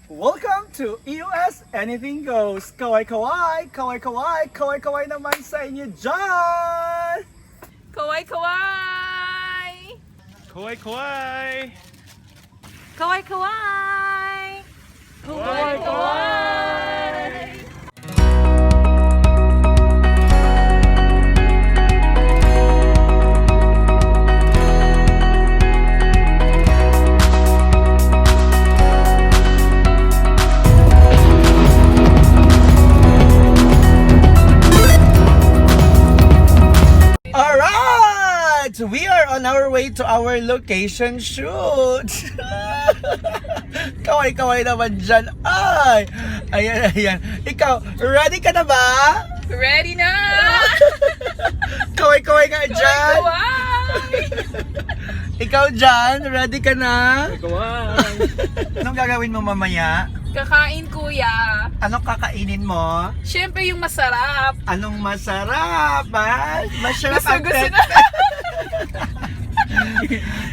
Welcome to EOS Anything Goes. Kaway kaway, kaway kaway, kaway kaway naman sa inyo dyan. Kaway kaway! Kaway kaway! Kaway kaway! Kaway kaway! We are on our way to our location shoot. Kaway-kaway naman dyan. Ay! Ayan. Ikaw, ready ka na ba? Ready na! Kaway-kaway nga dyan. Kaway! Ikaw dyan, ready ka na? Kaway! Anong gagawin mo mamaya? Kakain kuya. Anong kakainin mo? Siyempre yung masarap. Anong masarap, ha? Masarap ang Gusto pet. na.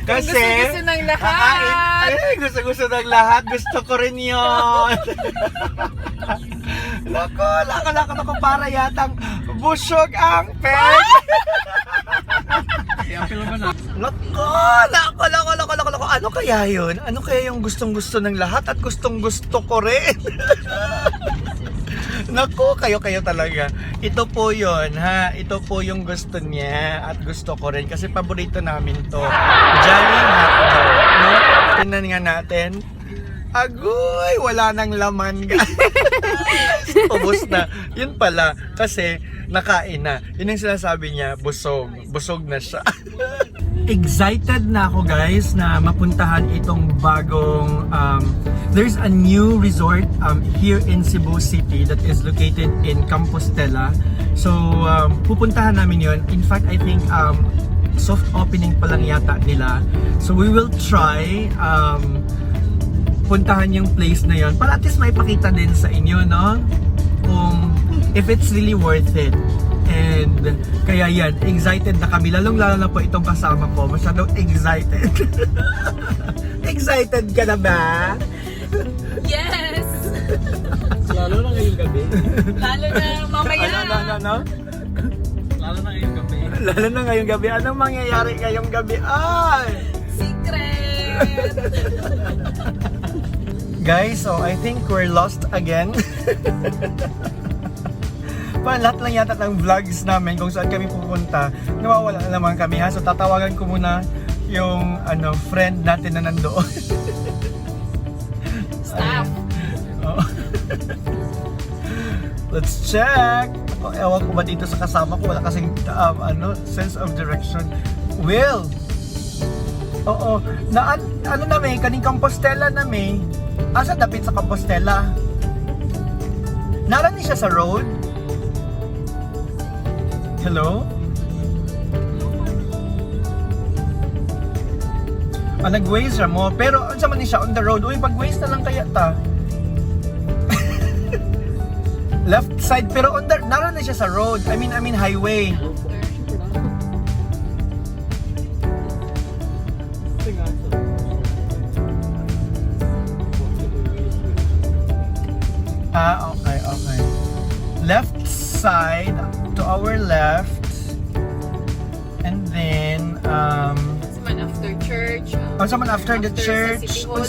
Kasi gusto ng lahat. Gusto ng lahat. Gusto ko rin yun. Lako, para yatang busog ang pet. Lako. Ano kaya yun? Ano kaya yung gustong-gusto ng lahat at gustong-gusto ko rin? Nako, kayo talaga. Ito po yun, ha? Ito po yung gusto niya at gusto ko rin kasi paborito namin to. Jolly hotdog, no? Tingnan nga natin. Agoy, wala nang laman, guys. Ubus na. Yun pala, kasi nakain na. Yun yung sinasabi niya, busog. Busog na siya. Excited na ako, guys, na mapuntahan itong bagong there's a new resort here in Cebu City that is located in Compostela. So pupuntahan namin yun. In fact, I think soft opening pa lang yata nila. So we will try puntahan yung place na yun para at least may pakita din sa inyo, no? Kung if it's really worth it. And kaya yan, excited na kami. Lalong-lalo na po itong kasama ko. Masyadong excited. Excited ka na ba? Yes! Lalo na ngayong gabi. Lalo na mamaya. Ano? Lalo na ngayong gabi. Lalo na ngayong gabi. Anong mangyayari ngayong gabi? Ay! Secret! Guys, so I think we're lost again. Parang lahat lang yata ng vlogs namin kung saan kami pupunta, nawawala na naman kami, ha. So tatawagan ko muna yung friend natin na nandoon. Staff. Oh. Let's check. Ewan ko ba dito sa kasama ko, wala kasing sense of direction. Will. Oo. Ano na may kaning Compostela na may. Asa dapit sa Compostela? Narani siya sa road? Hello? Nag-waze siya mo, pero ano man siya on the road? Uy, pag-waze na lang kaya ta. Left side, pero on the, naroon na siya sa road. I mean highway. Okay. Left side to our left, and then Saman after church. saman after the church. City Hall.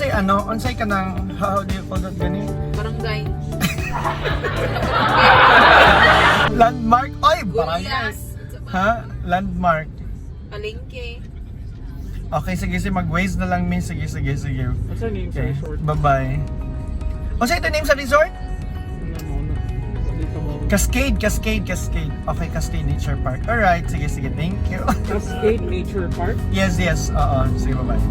Unsay ka nang, how do you call that gani? Barangay. Landmark. Oy, barangay. Gurias. Ha? Landmark. Palengke. Okay, sige, mag-waze na lang, miss. Sige. What's the name sa Okay, resort? bye-bye. Unsay ito name sa resort? Cascade. Okay, Cascade Nature Park. Alright, sige, thank you. Cascade Nature Park? Yes. Oo, sige, bye-bye.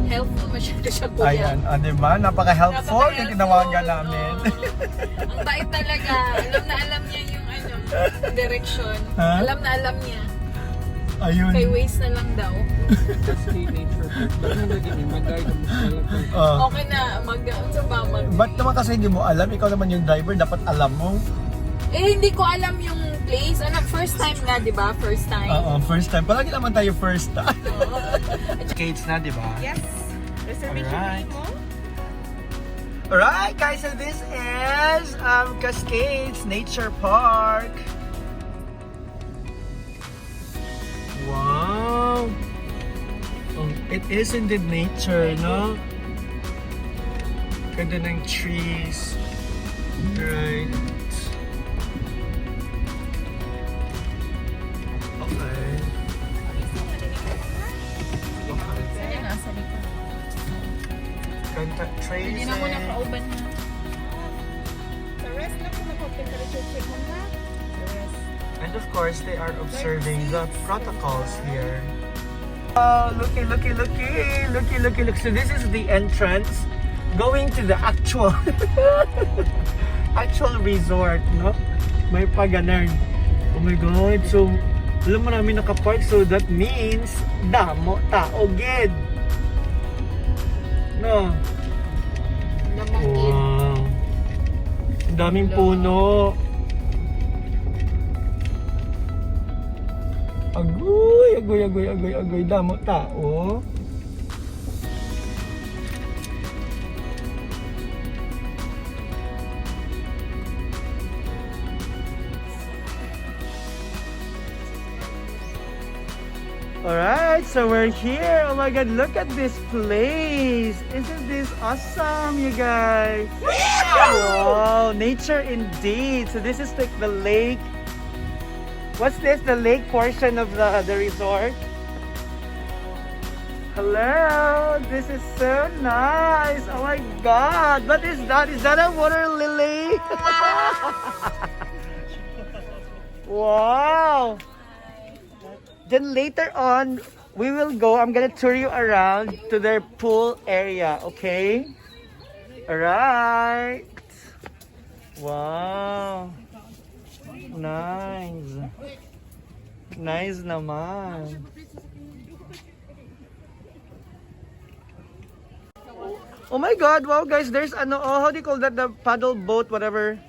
Helpful masyado siya kuya. Ayan, diba? Napaka-helpful yung tinawagan namin. Ang bait talaga. Alam niya yung direction. Ha? Alam niya. Ayun. Kay Waze na lang daw. Cascade Nature Park. Ba't mo naging mag-guide mo talaga? Okay na, Ba't naman kasi hindi mo alam? Ikaw naman yung driver, dapat alam mo. Hindi ko alam yung place. Ano, first time nga, di ba? First time. Oo, first time. Palagi naman tayo first time. Cascades na, di ba? Yes. Reservation Alright. mo? Alright guys, so this is Cascades Nature Park. Wow! Oh, it is indeed nature, no? Ganda ng trees. Right. Okay. Saan yung nasa likod? Contact tracing. Hindi na mo nakauban na. Sa rest na po mag-temperature check mo ha. And of course, they are observing the protocols here. Oh, looky. So this is the entrance going to the actual actual resort, no? May paganan. Oh my God. So, alam mo namin nakapark. So that means, damo tao gid. No? Namangkid. Wow. Ang daming puno. Agoy, damo tao. Alright, so we're here. Oh my God, look at this place. Isn't this awesome, you guys? Wow, nature indeed. So this is like the lake. What's this? The lake portion of the resort? Hello, this is so nice. Oh my God, what is that? Is that a water lily? Wow. Then later on, we will go. I'm gonna tour you around to their pool area, okay? Alright. Wow. Nice. Nice naman. Oh my God! Wow, guys, there's ano? Oh, how do you call that? The paddle boat, whatever.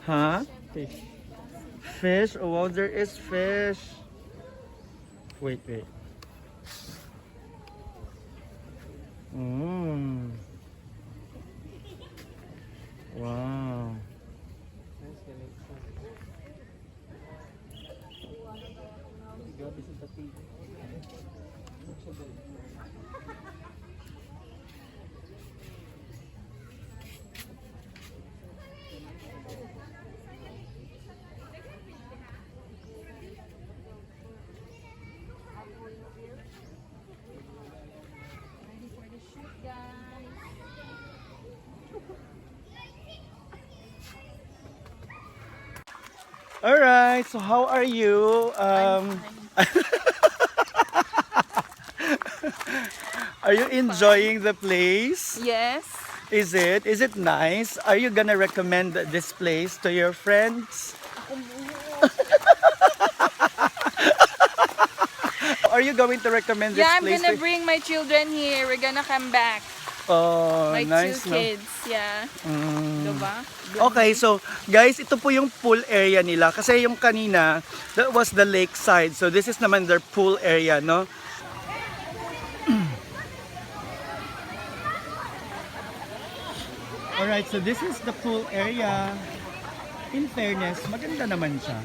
Huh? Fish. Fish? Oh wow, there is fish. Wait. Wow. Alright, so how are you? Are you enjoying the place? Yes. Is it? Is it nice? Are you gonna recommend this place to your friends? Are you going to recommend this Yeah, I'm place? gonna bring my children here. We're gonna come back. Oh, My nice, two no? kids. Yeah. Diba? Okay, so guys, ito po yung pool area nila. Kasi yung kanina, that was the lake side. So this is naman their pool area, no? Alright, so this is the pool area. In fairness, maganda naman siya.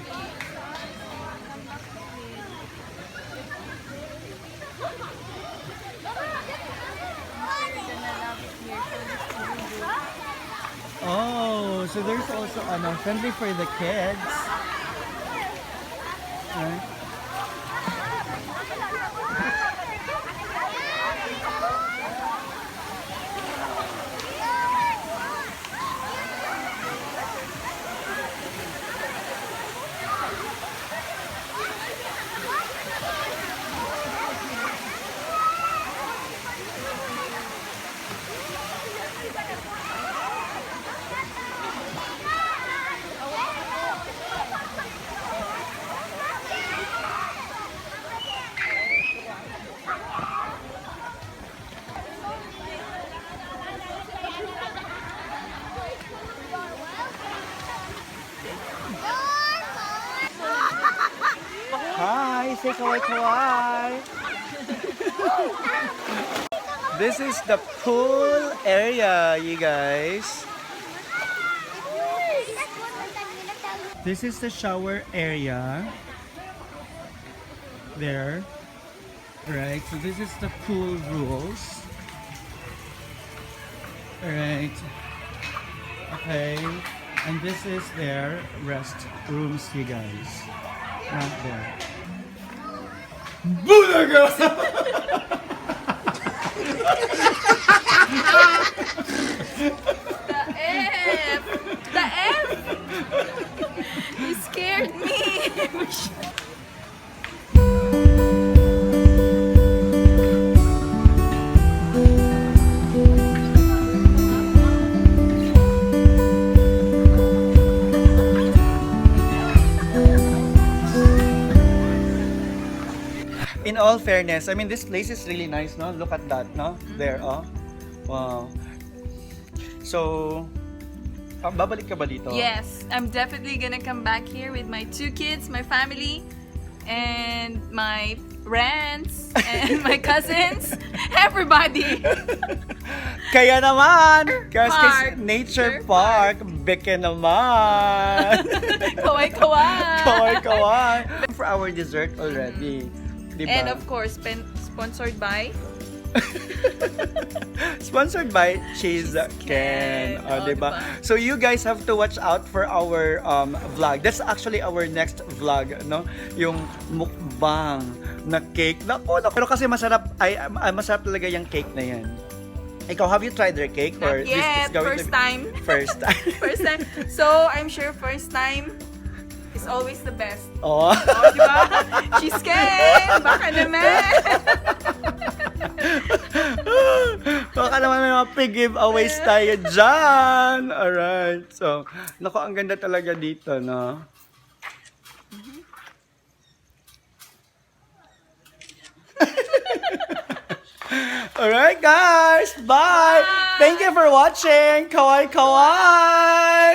Oh, so there's also friendly for the kids. Right. say kawai kawai. This is the pool area, you guys. This is the shower area. There. Right, so this is the pool rules. Alright. Okay. And this is their rest rooms, you guys. Not there. Bulaga! The F! The F! You scared me! In all fairness, I mean, this place is really nice, no? Look at that, no? There, oh. Wow. So, babalik ka ba dito? Yes, I'm definitely gonna come back here with my 2 kids, my family, and my friends, and my cousins, everybody. Kaya naman! Park. Nature Park, beke naman! Kawai-kawai. Kawai-kawai! For our dessert already. Diba? And of course, sponsored by Sponsored by Cheese Can. Oh, diba? So you guys have to watch out for our vlog. That's actually our next vlog, no? Yung mukbang na cake. Naku. Pero kasi masarap talaga yung cake na yan. Ikaw, have you tried their cake? Not Or yet. this is going First to be... time. First time. First time. So, I'm sure first time is always the best. Oh. Oh, di ba? She's scared! Baka naman! Baka naman may mga pig-giveaways tayo dyan. Alright. So, naku, ang ganda talaga dito, no? Alright, guys. Bye. Thank you for watching. Kawai kawai.